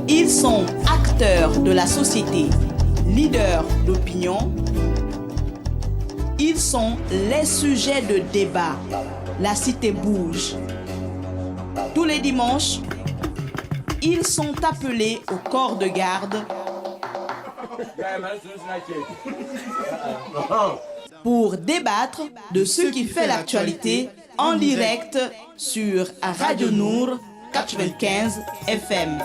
Ils sont acteurs de la société, leaders d'opinion. Ils sont les sujets de débat. La cité bouge. Tous les dimanches, ils sont appelés au corps de garde pour débattre de ce qui fait l'actualité en direct sur Radio Nour 95 FM.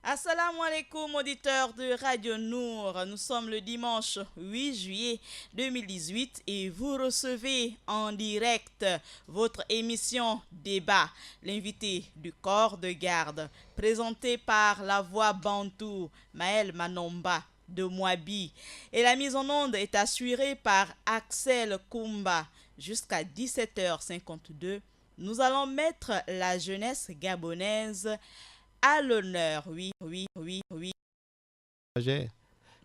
Assalamu alaikum auditeurs de Radio Nour, nous sommes le dimanche 8 juillet 2018 et vous recevez en direct votre émission Débat, l'invité du corps de garde, présenté par la voix bantou Maël Manomba de Mouabi. Et la mise en onde est assurée par Axel Kumba. Jusqu'à 17h52, nous allons mettre la jeunesse gabonaise à l'honneur. Oui.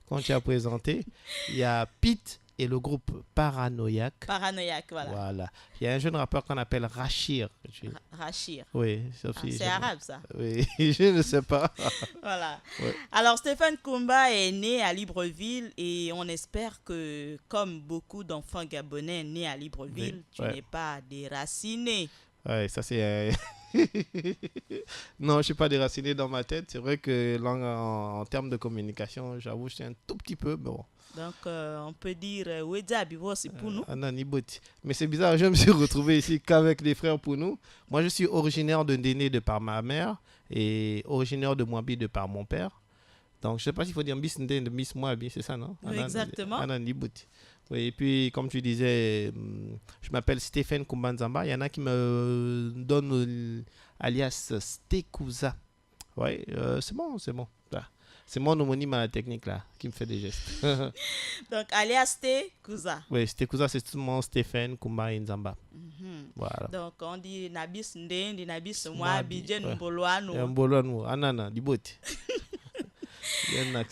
Quand tu as présenté, il y a Pete et le groupe Paranoïaque. Paranoïaque, voilà. Voilà. Il y a un jeune rappeur qu'on appelle Rachir. Rachir. Oui, Sophie. C'est arabe, ça. Oui, je ne sais pas. Voilà. Ouais. Alors, Stéphane Kumba est né à Libreville et on espère que, comme beaucoup d'enfants gabonais nés à Libreville, tu n'es pas déraciné. Ouais, ça c'est... Non, je ne suis pas déraciné dans ma tête. C'est vrai que en termes de communication, j'avoue, je suis un tout petit peu, mais bon. Donc, on peut dire c'est pour nous. Mais c'est bizarre, je me suis retrouvé ici qu'avec les frères pour nous. Moi, je suis originaire de Ndéné de par ma mère et originaire de Mouabi de par mon père. Donc, je ne sais pas s'il faut dire Miss Ndé de Miss Mouabi, c'est ça, non? Exactement. Oui, et puis, comme tu disais, je m'appelle Stéphane Kumbanzamba. Il y en a qui me donnent alias Stekouza. Oui, c'est bon. Là. C'est mon homonyme à la technique, là, qui me fait des gestes. Donc, alias Stekouza. Oui, Stekouza, c'est tout mon Stéphane Kumbanzamba. Voilà. Donc, on dit Nabis Ndé, Nabis Mouabi, Djen Mboloano. Mboloano, Anana, Diboti.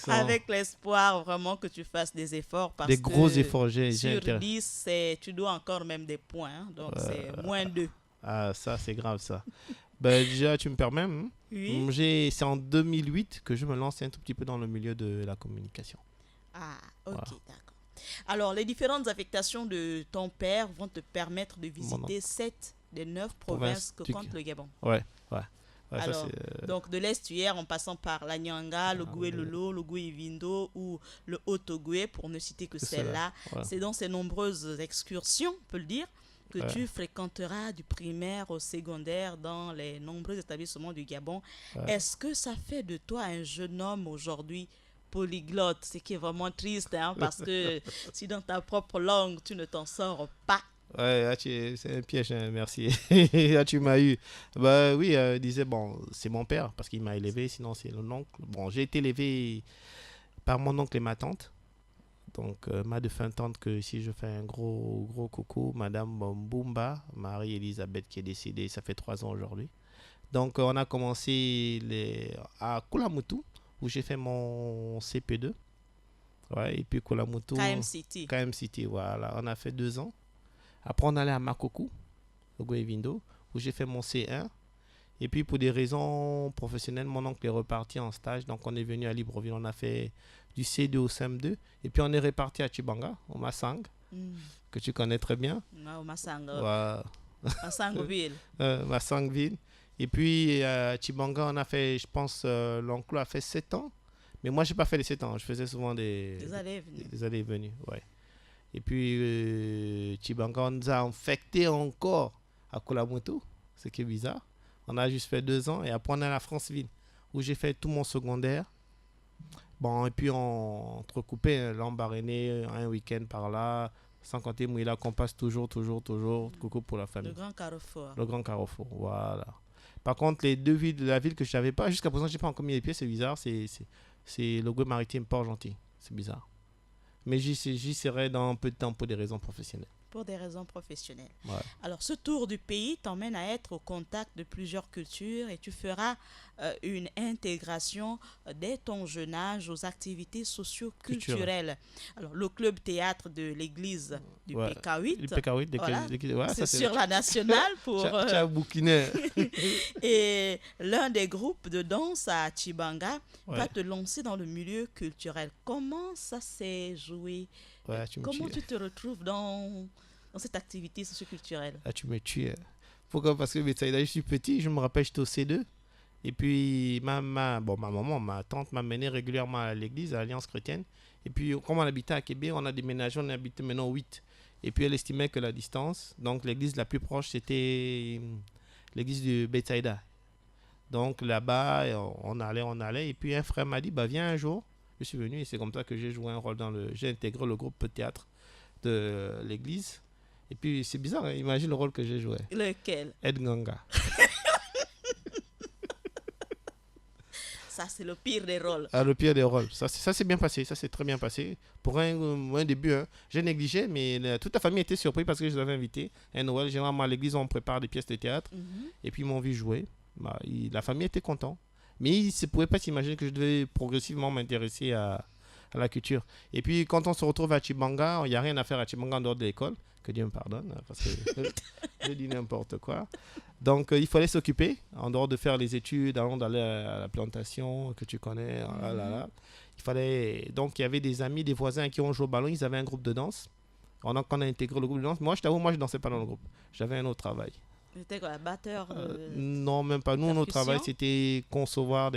Avec l'espoir vraiment que tu fasses des efforts parce des gros que efforts, sur 10, tu dois encore même des points. Hein, donc, c'est moins 2. Ah, ça, c'est grave, ça. Ben, déjà, tu me permets Oui. C'est en 2008 que je me lance un tout petit peu dans le milieu de la communication. Ah, ok, voilà. D'accord. Alors, les différentes affectations de ton père vont te permettre de visiter 7 des 9 provinces que compte le Gabon. Ouais. Alors, ça, donc de l'estuaire en passant par la Nyanga, le Goué Lolo, le Goué Vindo ou le Haut-Ogoué, pour ne citer que celle-là. Voilà. C'est dans ces nombreuses excursions, on peut le dire, que tu fréquenteras du primaire au secondaire dans les nombreux établissements du Gabon. Est-ce que ça fait de toi un jeune homme aujourd'hui polyglotte, ce qui est vraiment triste, hein, parce que si dans ta propre langue, tu ne t'en sors pas? Ouais, c'est un piège, hein, merci. Là, tu m'as eu. Bah oui, il disait, bon, c'est mon père, parce qu'il m'a élevé, sinon c'est mon oncle. Bon, j'ai été élevé par mon oncle et ma tante. Donc, ma défunte tante, que ici je fais un gros coucou, Madame Boumba, Marie-Elisabeth, qui est décédée, ça fait 3 ans aujourd'hui. Donc, on a commencé à Kulamutu, où j'ai fait mon CP2. Ouais, et puis Kulamutu. KMCT, voilà. On a fait 2 ans. Après, on allait à Makoku, au Gouevindo, où j'ai fait mon C1. Et puis, pour des raisons professionnelles, mon oncle est reparti en stage. Donc, on est venu à Libreville. On a fait du C2 au CM2. Et puis, on est reparti à Tchibanga, au Massang, que tu connais très bien. Au Massang. Massangville. Massangville. Et puis, à Tchibanga, on a fait, je pense, l'oncle a fait 7 ans. Mais moi, je n'ai pas fait les 7 ans. Je faisais souvent des allées et venues. Ouais. Et puis, Tchibanga, on nous a infecté encore à Kulamutu, ce qui est bizarre. On a juste fait 2 ans et après, on est à la Franceville, où j'ai fait tout mon secondaire. Bon, et puis, on entrecoupait l'embarrainé un week-end par là, sans compter Mouila, qu'on passe toujours. Coucou pour la famille. Le Grand Carrefour, voilà. Par contre, les 2 villes, la ville que je ne savais pas, jusqu'à présent, je n'ai pas encore mis les pieds, c'est bizarre. C'est C'est le groupe maritime Port-Gentil. C'est bizarre. Mais j'y serai dans un peu de temps pour des raisons professionnelles. Pour des raisons professionnelles. Ouais. Alors, ce tour du pays t'emmène à être au contact de plusieurs cultures et tu feras une intégration dès ton jeune âge aux activités socio-culturelles. Alors, le club théâtre de l'église du Ouais. PK8, Le PK8, voilà, ouais, ça c'est c'est. sur la nationale pour... Tcha bouquinet. et l'un des groupes de danse à Chibanga Ouais. va te lancer dans le milieu culturel. Comment ça s'est joué? Ouais, tu me Comment tues. tu te retrouves dans cette activité socioculturelle? Là, tu me tues. Pourquoi? Parce que Betsaïda, je suis petit, je me rappelle, j'étais au C2. Et puis, ma maman, ma tante m'amenait régulièrement à l'église, à l'Alliance chrétienne. Et puis, comme on habitait à Québec, on a déménagé, on habitait maintenant 8. Et puis, elle estimait que la distance, donc l'église la plus proche, c'était l'église de Betsaïda. Donc, là-bas, on allait. Et puis, un frère m'a dit, bah, viens un jour. Je suis venu et c'est comme ça que j'ai joué un rôle j'ai intégré le groupe théâtre de l'église. Et puis, c'est bizarre, hein, imagine le rôle que j'ai joué. Lequel? Ed Nganga. Ça, c'est le pire des rôles. Ah, le pire des rôles. Ça s'est bien passé. Ça s'est très bien passé. Pour un début, hein, j'ai négligé, mais toute la famille était surprise parce que je les avais invités. À Noël, généralement, à l'église, on prépare des pièces de théâtre. Mhm. Et puis, ils m'ont vu jouer. Bah, la famille était contente. Mais ils ne pouvaient pas s'imaginer que je devais progressivement m'intéresser à la culture. Et puis, quand on se retrouve à Chibanga, il n'y a rien à faire à Chibanga en dehors de l'école. Que Dieu me pardonne, hein, parce que je dis n'importe quoi. Donc, il fallait s'occuper, en dehors de faire les études, avant d'aller à la plantation que tu connais. Ah là là. Il fallait... Donc, il y avait des amis, des voisins qui ont joué au ballon. Ils avaient un groupe de danse. On a intégré le groupe de danse. Moi, je t'avoue, je ne dansais pas dans le groupe. J'avais un autre travail. C'était quoi, batteur Non, même pas. Nous, notre percussion? travail, c'était concevoir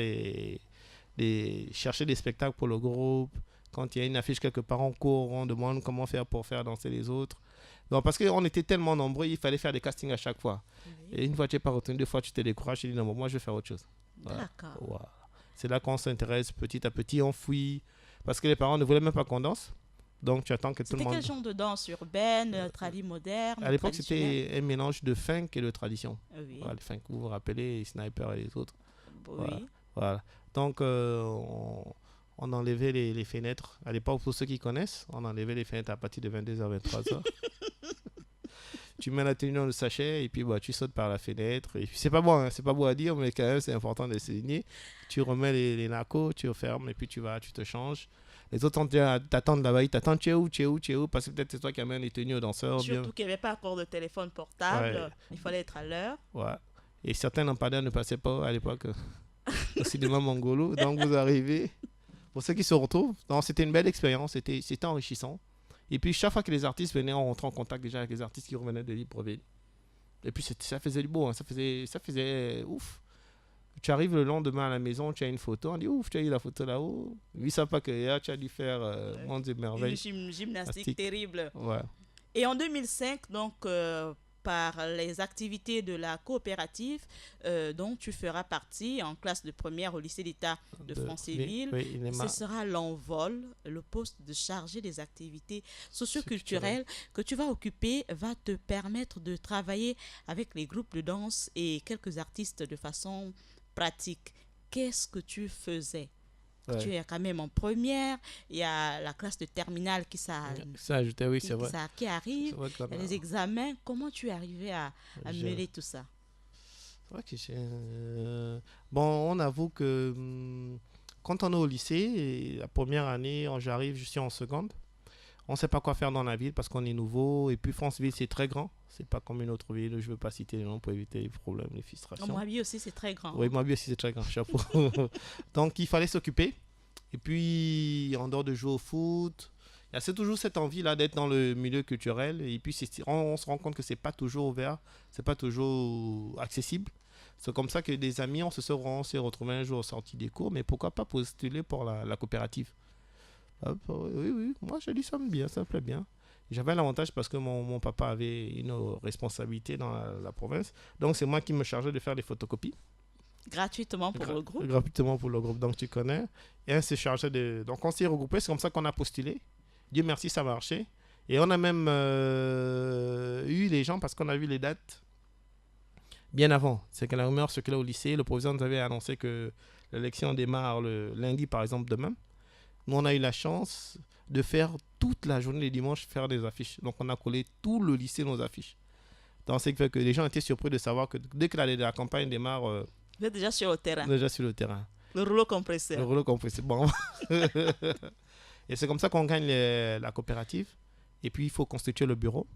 chercher des spectacles pour le groupe. Quand il y a une affiche quelque part en cours, on demande comment faire pour faire danser les autres. Donc, parce qu'on était tellement nombreux, il fallait faire des castings à chaque fois. Oui. Et une fois tu n'es pas retenu, deux fois tu te décourages, tu dis non, moi je vais faire autre chose. Voilà. D'accord. Voilà. C'est là qu'on s'intéresse petit à petit, on fouille. Parce que les parents ne voulaient même pas qu'on danse. Donc tu attends que tout le C'était monde. quel genre de danse urbaine, tradi moderne? À l'époque, traditionnelle? c'était un mélange de funk et de tradition. Oui. Voilà, le funk, vous vous rappelez, les Sniper et les autres. Oui. Voilà. Donc, on enlevait les fenêtres. À l'époque, pour ceux qui connaissent, on enlevait les fenêtres à partir de 22h, 23h. Tu mets la tenue dans le sachet et puis tu sautes par la fenêtre. Et puis, c'est pas bon, hein, c'est pas beau à dire, mais quand même, c'est important de souligner. Tu remets les nacos, tu refermes et puis tu te changes. Les autres t'attendent là-bas, ils t'attendent, tu es où? Parce que peut-être c'est toi qui amènes les tenues aux danseurs. Surtout qu'il n'y avait pas encore de téléphone portable. Ouais. Il fallait être à l'heure. Ouais. Et certains lampadaires ne passaient pas à l'époque au cinéma Mongolo. Donc vous arrivez. Pour ceux qui se retrouvent, c'était une belle expérience, c'était enrichissant. Et puis chaque fois que les artistes venaient, on rentrait en contact déjà avec les artistes qui revenaient de Libreville. Et puis ça faisait du beau, hein. Ça faisait ouf. Tu arrives le lendemain à la maison, tu as une photo, on dit ouf, tu as eu la photo là-haut. Ils ne savent pas que tu as dû faire mondes et merveilles. Une gymnastique Plastique. terrible. Ouais. Et en 2005, donc, par les activités de la coopérative, dont tu feras partie en classe de première au lycée d'État de Francéville, Oui, il est ce sera l'envol, le poste de chargé des activités socioculturelles que tu vas occuper va te permettre de travailler avec les groupes de danse et quelques artistes de façon pratique. Qu'est-ce que tu faisais? Ouais. Tu es quand même en première, il y a la classe de terminale Ça ajoutait, oui, c'est vrai. qui arrive, C'est vrai que il y a les examens. Comment tu es arrivé à mêler tout ça? C'est vrai que bon, on avoue que quand on est au lycée, la première année, je suis en seconde. On ne sait pas quoi faire dans la ville parce qu'on est nouveau. Et puis Franceville, c'est très grand. C'est pas comme une autre ville. Je ne veux pas citer les noms pour éviter les problèmes, les frustrations. Moabi aussi, c'est très grand. Oui, Moabi aussi, c'est très grand. Chapeau. Donc, il fallait s'occuper. Et puis, en dehors de jouer au foot, c'est toujours cette envie-là d'être dans le milieu culturel. Et puis, on se rend compte que c'est pas toujours ouvert. C'est pas toujours accessible. C'est comme ça que des amis, on s'est retrouvés un jour sortis des cours. Mais pourquoi pas postuler pour la coopérative? Oui, moi je dis ça me bien, ça me plaît bien. J'avais l'avantage parce que mon papa avait une responsabilité dans la province. Donc c'est moi qui me chargeais de faire des photocopies. Gratuitement pour le groupe? Gratuitement pour le groupe, donc tu connais. Et on s'est chargé donc on s'est regroupés, c'est comme ça qu'on a postulé. Dieu merci, ça a marché. Et on a même eu les gens parce qu'on a vu les dates bien avant. C'est que la rumeur circulait au lycée, le proviseur nous avait annoncé que L'élection démarre le lundi, par exemple, demain. Nous, on a eu la chance de faire toute la journée les dimanches, faire des affiches. Donc, on a collé tout le lycée nos affiches. Donc, c'est que les gens étaient surpris de savoir que dès que la campagne démarre, Vous êtes déjà sur le terrain. déjà sur le terrain. Le rouleau compresseur. Le rouleau compresseur. Bon. Et c'est comme ça qu'on gagne la coopérative. Et puis, il faut constituer le bureau.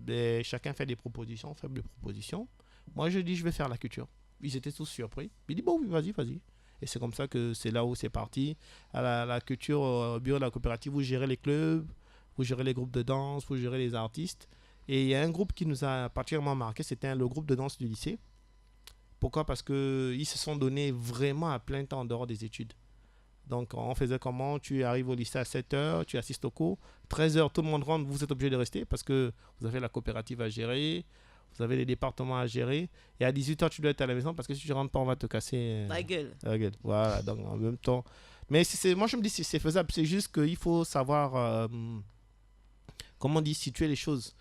Et chacun fait des propositions, fait des propositions. Moi, je dis, je vais faire la culture. Ils étaient tous surpris. Ils disent, bon, oui, vas-y, vas-y. Et c'est comme ça que c'est là où c'est parti. À la culture, au bureau de la coopérative, vous gérez les clubs, vous gérez les groupes de danse, vous gérez les artistes. Et il y a un groupe qui nous a particulièrement marqué, c'était le groupe de danse du lycée. Pourquoi? Parce qu'ils se sont donnés vraiment à plein temps en dehors des études. Donc, on faisait comment? Tu arrives au lycée à 7h, tu assistes au cours. 13h, tout le monde rentre, vous êtes obligé de rester parce que vous avez la coopérative à gérer, vous avez les départements à gérer. Et à 18h, tu dois être à la maison parce que si tu ne rentres pas, on va te casser la gueule. La gueule. Voilà, donc en même temps. Mais moi, je me dis que c'est faisable. C'est juste qu'il faut savoir, comment on dit, situer les choses.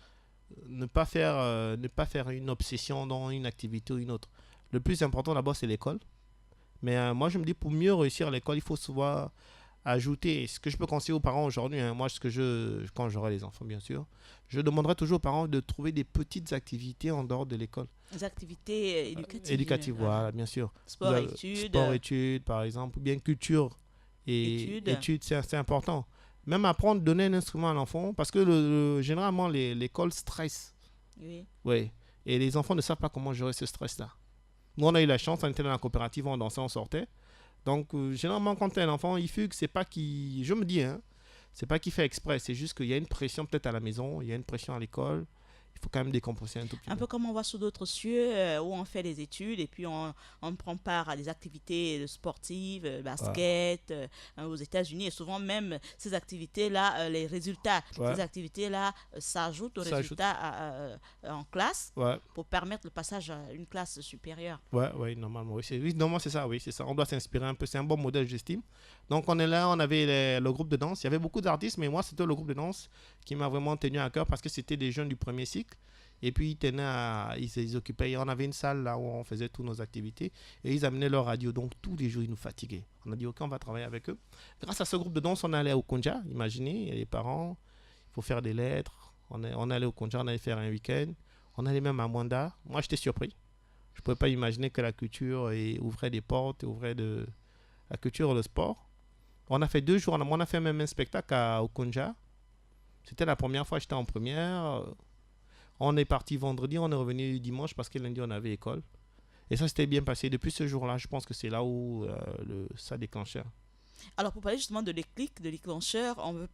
Ne pas faire une obsession dans une activité ou une autre. Le plus important, d'abord, c'est l'école. Mais moi, je me dis, pour mieux réussir à l'école, il faut souvent ajouter. Ce que je peux conseiller aux parents aujourd'hui, moi, quand j'aurai les enfants, bien sûr, je demanderai toujours aux parents de trouver des petites activités en dehors de l'école. Des activités éducatives. Éducatives, voilà, bien sûr. Sport-études, par exemple, ou bien culture et études, c'est important. Même apprendre, donner un instrument à l'enfant, parce que généralement, l'école stresse. Oui. Oui. Et les enfants ne savent pas comment gérer ce stress-là. Nous, on a eu la chance, on était dans la coopérative, on dansait, on sortait. Donc, généralement, quand tu es un enfant, il fugue, c'est pas qu'il... Je me dis, c'est pas qu'il fait exprès, c'est juste qu'il y a une pression peut-être à la maison, il y a une pression à l'école. Il faut quand même décompresser un tout petit peu. Un peu comme on voit sous d'autres cieux, où on fait des études et puis on prend part à des activités sportives, basket, aux États-Unis. Et souvent même, ces activités-là, les résultats, ces activités-là s'ajoutent aux résultats en classe pour permettre le passage à une classe supérieure. Oui, normalement. Normalement, c'est ça, oui, c'est ça. On doit s'inspirer un peu. C'est un bon modèle, j'estime. Donc, on est là, on avait le groupe de danse. Il y avait beaucoup d'artistes, mais moi, c'était le groupe de danse qui m'a vraiment tenu à cœur parce que c'était des jeunes du premier cycle. Et puis, ils occupaient. On avait une salle là où on faisait toutes nos activités. Et ils amenaient leur radio. Donc, tous les jours, ils nous fatiguaient. On a dit, OK, on va travailler avec eux. Grâce à ce groupe de danse, on allait au Konja. Imaginez, les parents, il faut faire des lettres. On allait au Konja, on allait faire un week-end. On allait même à Mwanda. Moi, j'étais surpris. Je ne pouvais pas imaginer que la culture ouvrait des portes, la culture et le sport. On a fait 2 jours. On a fait même un spectacle au Konja. C'était la première fois que j'étais en première. On est parti vendredi, on est revenu dimanche parce que lundi, on avait école. Et ça s'était bien passé. Depuis ce jour-là, je pense que c'est là où ça déclenchait. Alors, pour parler justement de l'éclic, de déclencheur, on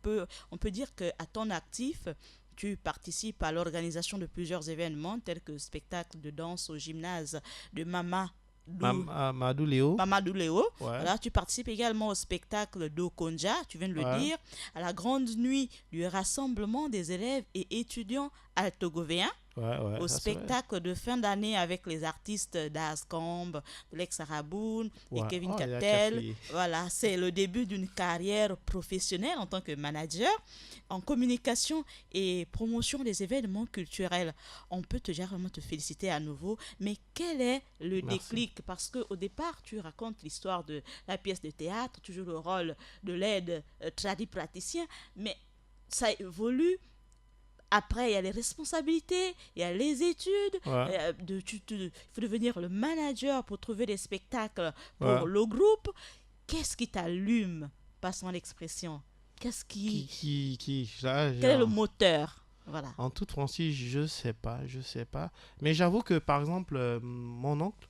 peut dire qu'à ton actif, tu participes à l'organisation de plusieurs événements tels que spectacles de danse au gymnase de Mamadou Léo. Ouais. Là, tu participes également au spectacle d'Okonja, tu viens de le dire, à la grande nuit du rassemblement des élèves et étudiants altogovéens, au spectacle de fin d'année avec les artistes d'Azcombe, de Lex Araboun et Kevin Cattel. Voilà, c'est le début d'une carrière professionnelle en tant que manager en communication et promotion des événements culturels. On peut vraiment te féliciter à nouveau, mais quel est le déclic? Parce qu'au départ, tu racontes l'histoire de la pièce de théâtre, tu joues le rôle de l'aide praticien, mais ça évolue. Après, il y a les responsabilités, il y a les études. Il faut devenir le manager pour trouver des spectacles pour le groupe. Qu'est-ce qui t'allume, passons l'expression? Qu'est-ce qui... Quel est le moteur? Voilà. En toute franchise, je sais pas. Mais j'avoue que, par exemple, mon oncle,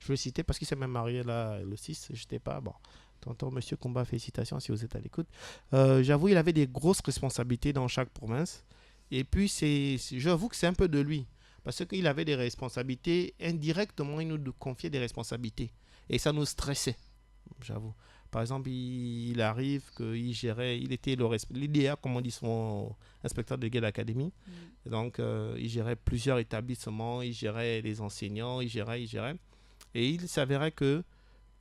je veux le citer parce qu'il s'est même marié là, le 6, je n'étais pas... Bon. Tonton Monsieur Combat, félicitations si vous êtes à l'écoute. J'avoue, il avait des grosses responsabilités dans chaque province. Et puis, j'avoue que c'est un peu de lui. Parce qu'il avait des responsabilités. Indirectement, il nous confiait des responsabilités. Et ça nous stressait, j'avoue. Par exemple, il arrive qu'il gérait... Il était l'IDA, comme on dit, son inspecteur de guet d'académie. Donc, il gérait plusieurs établissements. Il gérait les enseignants. Il gérait. Et il s'avérait que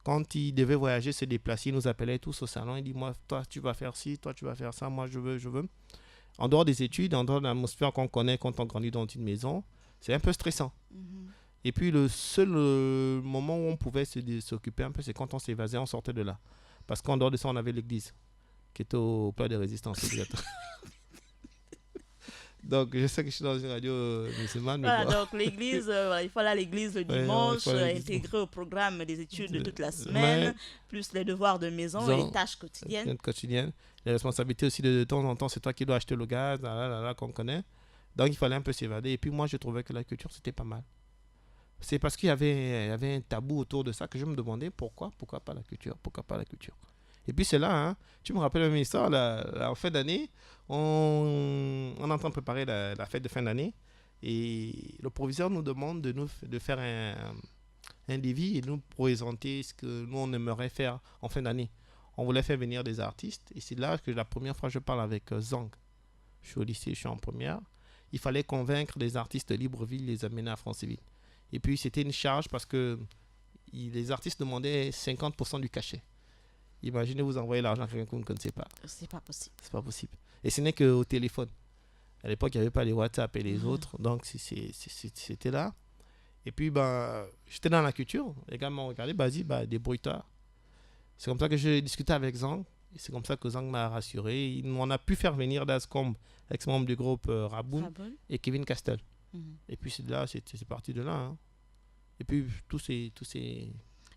quand il devait voyager, se déplacer, il nous appelait tous au salon. Il dit, moi, toi, tu vas faire ci, toi, tu vas faire ça. Moi, je veux. En dehors des études, en dehors de l'atmosphère qu'on connaît quand on grandit dans une maison, c'est un peu stressant. Et puis le seul moment où on pouvait s'occuper un peu, c'est quand on s'évasait, on sortait de là. Parce qu'en dehors de ça, on avait l'église, qui était au plat de résistance. Donc, je sais que je suis dans une radio musulmane, mais Voilà, bon. donc l'église, voilà, il faut aller à l'église le Ouais, il dimanche, faut aller à l'église. intégrer au programme des études de toute la Mais, semaine, plus les devoirs de maison et les tâches quotidiennes. quotidienne. Les responsabilités aussi de temps en temps, c'est toi qui dois acheter le gaz, qu'on connaît. Donc, il fallait un peu s'évader. Et puis, moi, je trouvais que la culture, c'était pas mal. C'est parce qu'il y avait un tabou autour de ça que je me demandais pourquoi pas la culture, pourquoi pas la culture. Et puis c'est là, hein, tu me rappelles une histoire, en fin d'année, on est en train de préparer la fête de fin d'année et le proviseur nous demande de faire un devis et de nous présenter ce que nous on aimerait faire en fin d'année. On voulait faire venir des artistes et c'est là que la première fois je parle avec Zang. Je suis au lycée, je suis en première. Il fallait convaincre des artistes de Libreville, les amener à Franceville. Et puis c'était une charge parce que les artistes demandaient 50% du cachet. Imaginez vous envoyer l'argent à quelqu'un que vous ne connaissez pas. C'est pas possible. C'est pas possible. Et ce n'est qu'au téléphone. À l'époque, il n'y avait pas les WhatsApp et les autres. Donc c'était là. Et puis j'étais dans la culture. Les gars m'ont regardé, vas-y, débrouille-toi. C'est comme ça que j'ai discuté avec Zang. Et c'est comme ça que Zang m'a rassuré. On a pu faire venir Dascombe, ex-membre du groupe Raboun, et Kevin Castel. Et puis c'est parti de là. Hein. Et puis tous ces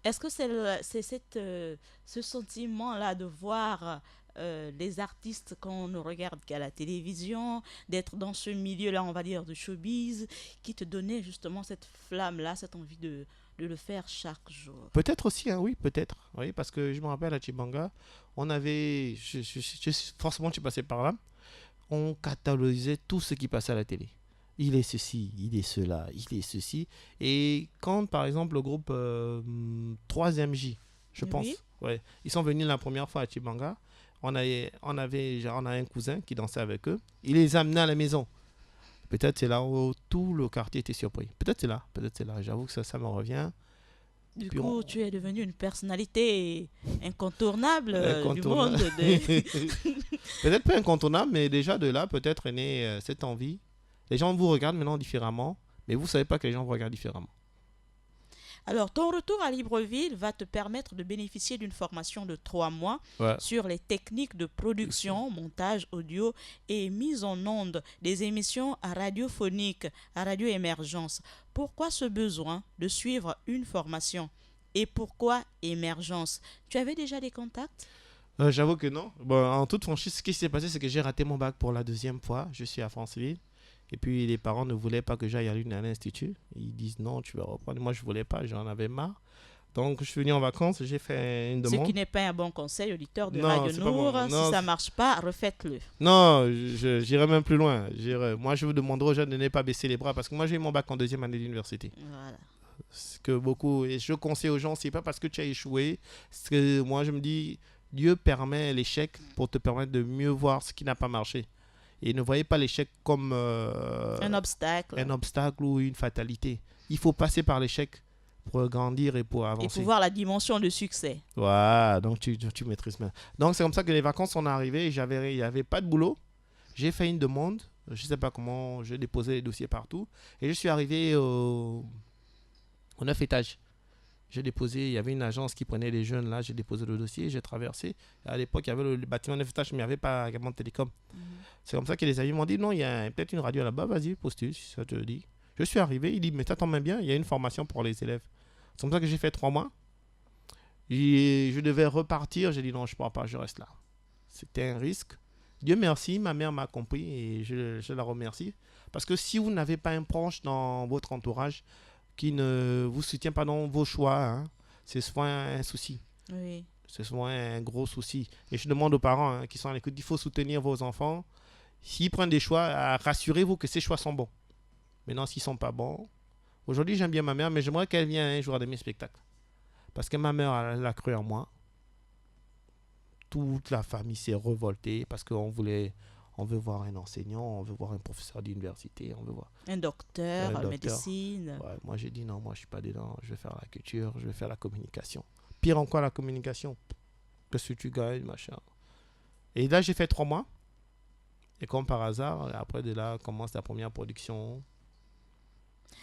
Est-ce que c'est ce sentiment-là de voir les artistes qu'on ne regarde qu'à la télévision, d'être dans ce milieu-là, on va dire, de showbiz, qui te donnait justement cette flamme-là, cette envie de le faire chaque jour? Peut-être aussi, hein, oui, peut-être. Oui, parce que je me rappelle à Chibanga, on avait... forcément, je suis passé par là. On catalogisait tout ce qui passait à la télé. Il est ceci, il est cela, il est ceci. Et quand, par exemple, le groupe 3ème J, je pense, ouais, ils sont venus la première fois à Chibanga, on a un cousin qui dansait avec eux. Il les amenait à la maison. Peut-être c'est là où tout le quartier était surpris. Peut-être c'est là. J'avoue que ça me revient. Du coup, tu es devenu une personnalité incontournable du monde. Peut-être pas incontournable, mais déjà de là, peut-être est née cette envie. Les gens vous regardent maintenant différemment, mais vous ne savez pas que les gens vous regardent différemment. Alors, ton retour à Libreville va te permettre de bénéficier d'une formation de 3 mois sur les techniques de production, montage audio et mise en onde des émissions radiophoniques à Radio Émergence. Pourquoi ce besoin de suivre une formation? Et pourquoi Émergence? Tu avais déjà des contacts? J'avoue que non. En toute franchise, ce qui s'est passé, c'est que j'ai raté mon bac pour la 2e fois. Je suis à Franceville. Et puis les parents ne voulaient pas que j'aille à l'institut. Ils disent non, tu vas reprendre. Moi, je ne voulais pas, j'en avais marre. Donc, je suis venu en vacances, j'ai fait une demande. Ce qui n'est pas un bon conseil, auditeur de Radio Nour. Bon. Si ça ne marche pas, refaites-le. Non, j'irai même plus loin. Moi, je vous demanderai aux jeunes de ne pas baisser les bras parce que moi, j'ai eu mon bac en 2e année d'université. Voilà. Et je conseille aux gens, c'est pas parce que tu as échoué. Que moi, je me dis, Dieu permet l'échec pour te permettre de mieux voir ce qui n'a pas marché. Et ne voyez pas l'échec comme un obstacle ou une fatalité. Il faut passer par l'échec pour grandir et pour avancer. Et pour voir la dimension de succès. Voilà, donc tu maîtrises bien. Donc c'est comme ça que les vacances sont arrivées. Il n'y avait pas de boulot. J'ai fait une demande. Je ne sais pas comment. J'ai déposé les dossiers partout. Et je suis arrivé au 9e étage. J'ai déposé, il y avait une agence qui prenait les jeunes là, j'ai déposé le dossier, j'ai traversé. À l'époque, il y avait le bâtiment 9 étages, mais il n'y avait pas également de télécom. C'est comme ça que les amis m'ont dit, non, il y a peut-être une radio là-bas, vas-y, postule, si ça te le dit. Je suis arrivé, il dit, mais t'attends même bien, il y a une formation pour les élèves. C'est comme ça que j'ai fait 3 mois. Et je devais repartir, j'ai dit, non, je ne pars pas, je reste là. C'était un risque. Dieu merci, ma mère m'a compris et je la remercie. Parce que si vous n'avez pas un proche dans votre entourage, qui ne vous soutient pas dans vos choix, hein, c'est souvent un souci. Oui. C'est souvent un gros souci. Et je demande aux parents qui sont à l'écoute, il faut soutenir vos enfants. S'ils prennent des choix, rassurez-vous que ces choix sont bons. Maintenant, s'ils ne sont pas bons... Aujourd'hui, j'aime bien ma mère, mais j'aimerais qu'elle vienne un jour à mes spectacles. Parce que ma mère, elle a cru en moi. Toute la famille s'est révoltée parce qu'on voulait... On veut voir un enseignant, on veut voir un professeur d'université, on veut voir... Un docteur en médecine. Ouais, moi, j'ai dit non, moi, je ne suis pas dedans. Je vais faire la culture, je vais faire la communication. Pire encore, la communication. Qu'est-ce que tu gagnes, machin. Et là, j'ai fait 3 mois. Et comme par hasard, après de là, commence la première production.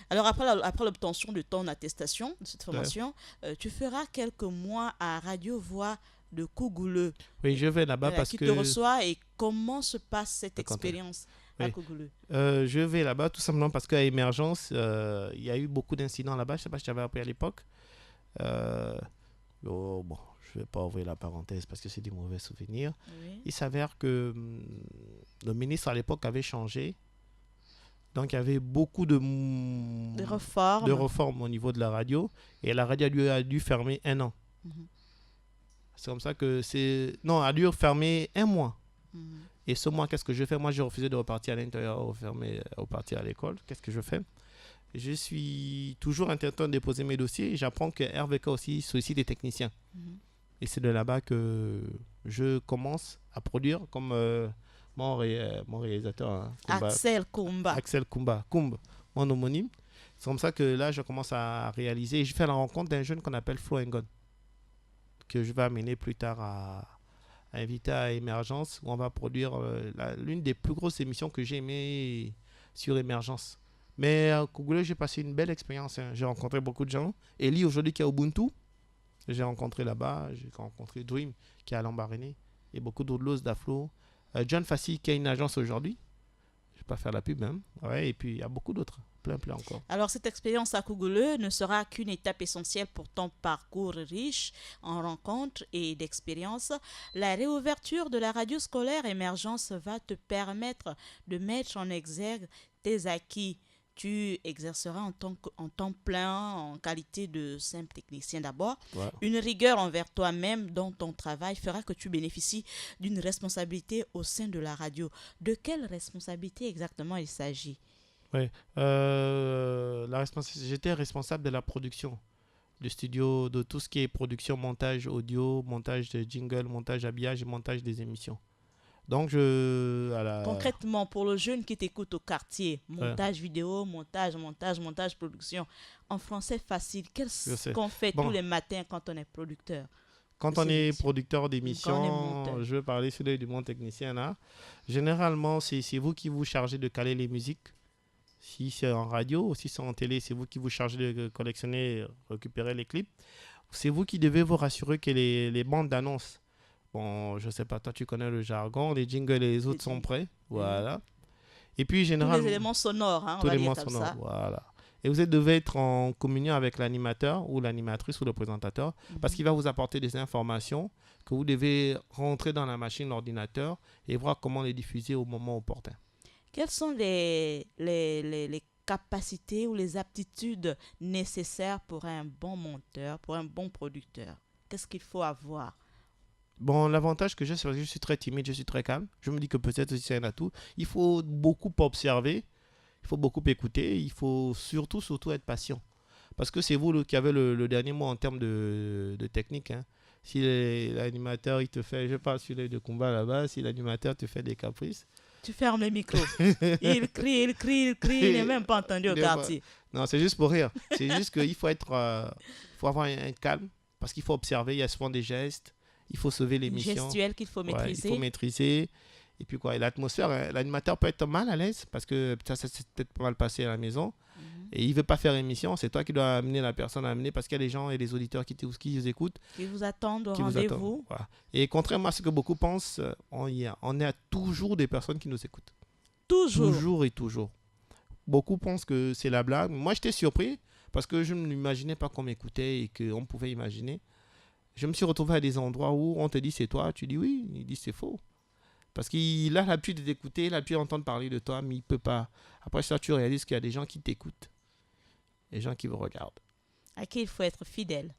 Alors, après l'obtention de ton attestation, de cette Ouais. formation, tu feras quelques mois à Radio Voix de Kougouleux, Oui, je vais là-bas parce qui te que... reçoit et comment se passe cette Le contact. expérience à Oui. Kougouleux? Je vais là-bas tout simplement parce qu'à Émergence, il y a eu beaucoup d'incidents là-bas. Je ne sais pas si tu avais appris à l'époque. Euh, bon, je ne vais pas ouvrir la parenthèse parce que c'est des mauvais souvenirs. Oui. Il s'avère que le ministre à l'époque avait changé. Donc il y avait beaucoup de Des réformes. réformes au niveau de la radio. Et la radio a dû fermer 1 an. Mhm, C'est comme ça que c'est... Non, a dû fermer 1 mois. mhm. Et ce mois, qu'est-ce que je fais? Moi, j'ai refusé de repartir à l'intérieur, repartir à l'école. Qu'est-ce que je fais? Je suis toujours en train de déposer mes dossiers. Et j'apprends que RVK aussi sollicite des techniciens. Mhm. Et c'est de là-bas que je commence à produire comme mon réalisateur, hein, Axel Kumba. Axel Kumba, mon homonyme. C'est comme ça que là, je commence à réaliser. Et je fais la rencontre d'un jeune qu'on appelle Flo Engon, que je vais amener plus tard à inviter à Émergence, où on va produire l'une des plus grosses émissions que j'ai aimées sur Émergence. Mais à Kougoulé, j'ai passé une belle expérience, hein. J'ai rencontré beaucoup de gens. Eli, aujourd'hui, qui est à Ubuntu, j'ai rencontré là-bas. J'ai rencontré Dream, qui est à Lambaréné. Et beaucoup d'autres d'Aflo. John Fassi, qui a une agence aujourd'hui. Je ne vais pas faire la pub, hein. Ouais, et puis, il y a beaucoup d'autres. Plein encore. Alors, cette expérience à Kougouleux ne sera qu'une étape essentielle pour ton parcours riche en rencontres et d'expériences. La réouverture de la radio scolaire Émergence va te permettre de mettre en exergue tes acquis. Tu exerceras en temps plein, en qualité de simple technicien d'abord. Ouais. Une rigueur envers toi-même dans ton travail fera que tu bénéficies d'une responsabilité au sein de la radio. De quelle responsabilité exactement il s'agit? Ouais. J'étais responsable de la production du studio, de tout ce qui est production, montage audio, montage de jingle, montage habillage et montage des émissions. Donc, Concrètement, pour le jeune qui t'écoute au quartier, montage vidéo, montage, production, en français facile, qu'est-ce qu'on fait tous les matins quand on est producteur? Quand on est producteur d'émissions, je veux parler sur du monde technicien là. Généralement, c'est vous qui vous chargez de caler les musiques. Si c'est en radio ou si c'est en télé, c'est vous qui vous chargez de collectionner, récupérer les clips. C'est vous qui devez vous rassurer que les bandes d'annonces, bon, je sais pas, toi tu connais le jargon, les jingles et les autres sont prêts. Voilà. Et puis généralement... Tous les éléments sonores, hein, tous les éléments sonores, voilà. Et vous devez être en communion avec l'animateur ou l'animatrice ou le présentateur parce qu'il va vous apporter des informations que vous devez rentrer dans la machine, l'ordinateur et voir comment les diffuser au moment opportun. Quelles sont les capacités ou les aptitudes nécessaires pour un bon monteur, pour un bon producteur? Qu'est-ce qu'il faut avoir? Bon, l'avantage que j'ai, c'est que je suis très timide, je suis très calme. Je me dis que peut-être c'est un atout. Il faut beaucoup observer, il faut beaucoup écouter, il faut surtout être patient. Parce que c'est vous qui avez le dernier mot en termes de technique, hein. Si l'animateur, il te fait, je parle sur les de combat là-bas, si l'animateur te fait des caprices, tu fermes le micro. Il crie, il n'est même pas entendu au quartier. Non, c'est juste pour rire. C'est juste qu'il faut faut avoir un calme parce qu'il faut observer. Il y a souvent des gestes. Il faut sauver l'émission. Gestuelle qu'il faut maîtriser. Il faut maîtriser. Et puis quoi, l'atmosphère, hein, l'animateur peut être mal à l'aise parce que ça s'est peut-être pas mal passé à la maison. Et il veut pas faire émission. C'est toi qui dois amener la personne à amener parce qu'il y a des gens et des auditeurs qui écoutent. Qui vous attendent au rendez-vous. Voilà. Et contrairement à ce que beaucoup pensent, on a toujours des personnes qui nous écoutent. Toujours et toujours. Beaucoup pensent que c'est la blague. Moi, j'étais surpris parce que je ne m'imaginais pas qu'on m'écoutait et qu'on pouvait imaginer. Je me suis retrouvé à des endroits où on te dit c'est toi. Tu dis oui. Il dit c'est faux. Parce qu'il a l'habitude d'écouter, l'habitude d'entendre parler de toi, mais il ne peut pas. Après ça, tu réalises qu'il y a des gens qui t'écoutent. Des gens qui vous regardent. À qui il faut être fidèle.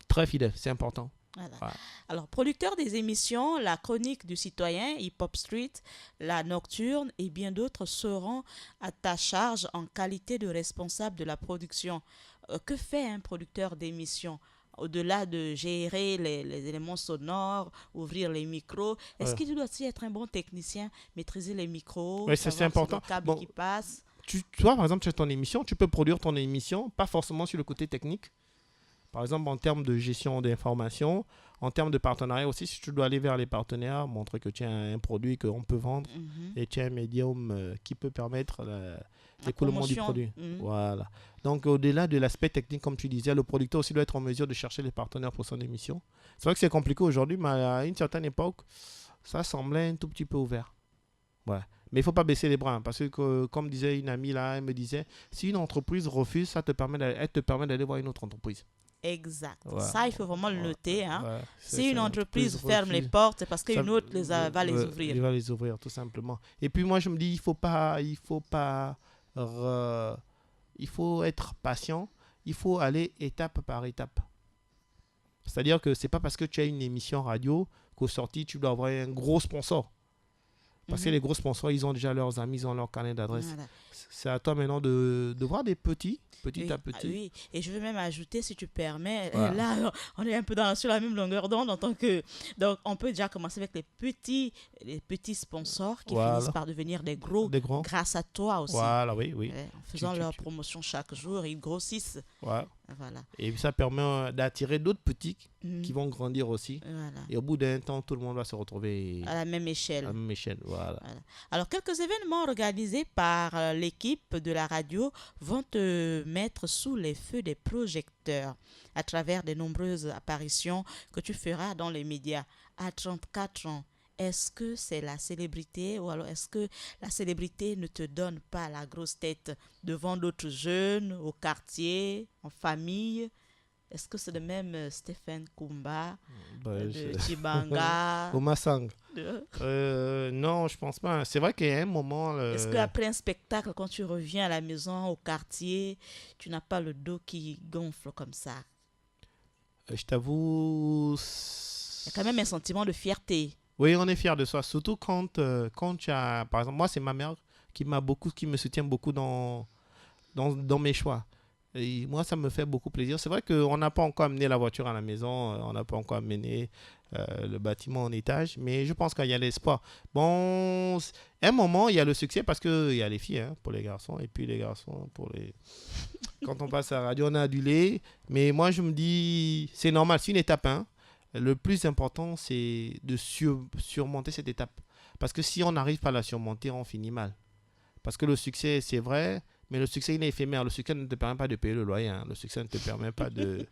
Très fidèle, c'est important. Voilà. Alors, producteur des émissions, la chronique du citoyen, Hip Hop Street, la nocturne et bien d'autres seront à ta charge en qualité de responsable de la production. Que fait un producteur d'émission? Au-delà de gérer les éléments sonores, ouvrir les micros, est-ce qu'il doit aussi être un bon technicien, maîtriser les micros, oui, c'est important. Le câble qui passe? Tu vois, par exemple, sur ton émission, tu peux produire ton émission, pas forcément sur le côté technique, Par exemple, en termes de gestion d'informations, en termes de partenariat aussi, si tu dois aller vers les partenaires, montrer que tu as un produit qu'on peut vendre et tu as un médium qui peut permettre l'écoulement du produit. Voilà. Donc, au-delà de l'aspect technique, comme tu disais, le producteur aussi doit être en mesure de chercher les partenaires pour son émission. C'est vrai que c'est compliqué aujourd'hui, mais à une certaine époque, ça semblait un tout petit peu ouvert. Ouais. Mais il ne faut pas baisser les bras, parce que, comme disait une amie là, elle me disait, si une entreprise refuse, elle te permet d'aller voir une autre entreprise. Exact. Ouais. Ça, il faut vraiment le noter. Hein. Ouais. Si une entreprise ferme les portes, c'est parce qu'une autre va les ouvrir. Il va les ouvrir, tout simplement. Et puis moi, je me dis, il faut être patient. Il faut aller étape par étape. C'est-à-dire que c'est pas parce que tu as une émission radio qu'au sorti, tu dois avoir un gros sponsor. Parce que les gros sponsors, ils ont déjà leurs amis, ils ont leur carnet d'adresse. Voilà. C'est à toi maintenant de voir des petit à petit. Oui, et je veux même ajouter, si tu permets, là, on est un peu sur la même longueur d'onde en tant que... Donc, on peut déjà commencer avec les petits sponsors qui finissent par devenir des gros grâce à toi aussi. Voilà, oui. En faisant leur promotion chaque jour, ils grossissent. Ouais. Voilà. Et ça permet d'attirer d'autres petits qui vont grandir aussi. Voilà. Et au bout d'un temps, tout le monde va se retrouver à la même échelle. Voilà. Alors, quelques événements organisés par l'équipe de la radio vont te mettre sous les feux des projecteurs à travers de nombreuses apparitions que tu feras dans les médias. À 34 ans, est-ce que c'est la célébrité ou alors est-ce que la célébrité ne te donne pas la grosse tête devant d'autres jeunes, au quartier, en famille? Est-ce que c'est le même Stephen Kumba, de Chibanga? Omasang. Non, je pense pas. C'est vrai qu'il y a un moment... Est-ce qu'après un spectacle, quand tu reviens à la maison, au quartier, tu n'as pas le dos qui gonfle comme ça? Je t'avoue... Il y a quand même un sentiment de fierté. Oui, on est fiers de soi. Surtout quand tu as... Par exemple, moi, c'est ma mère qui me soutient beaucoup dans mes choix. Et moi, ça me fait beaucoup plaisir. C'est vrai qu'on n'a pas encore amené la voiture à la maison, on n'a pas encore amené le bâtiment en étage, mais je pense qu'il y a l'espoir. Bon, à un moment, il y a le succès parce qu'il y a les filles pour les garçons, et puis les garçons pour les... Quand on passe à la radio, on a adulé. Mais moi, je me dis, c'est normal, c'est une étape. Le plus important, c'est de surmonter cette étape. Parce que si on n'arrive pas à la surmonter, on finit mal. Parce que le succès, c'est vrai... Mais le succès, il est éphémère. Le succès ne te permet pas de payer le loyer. Le succès ne te permet pas de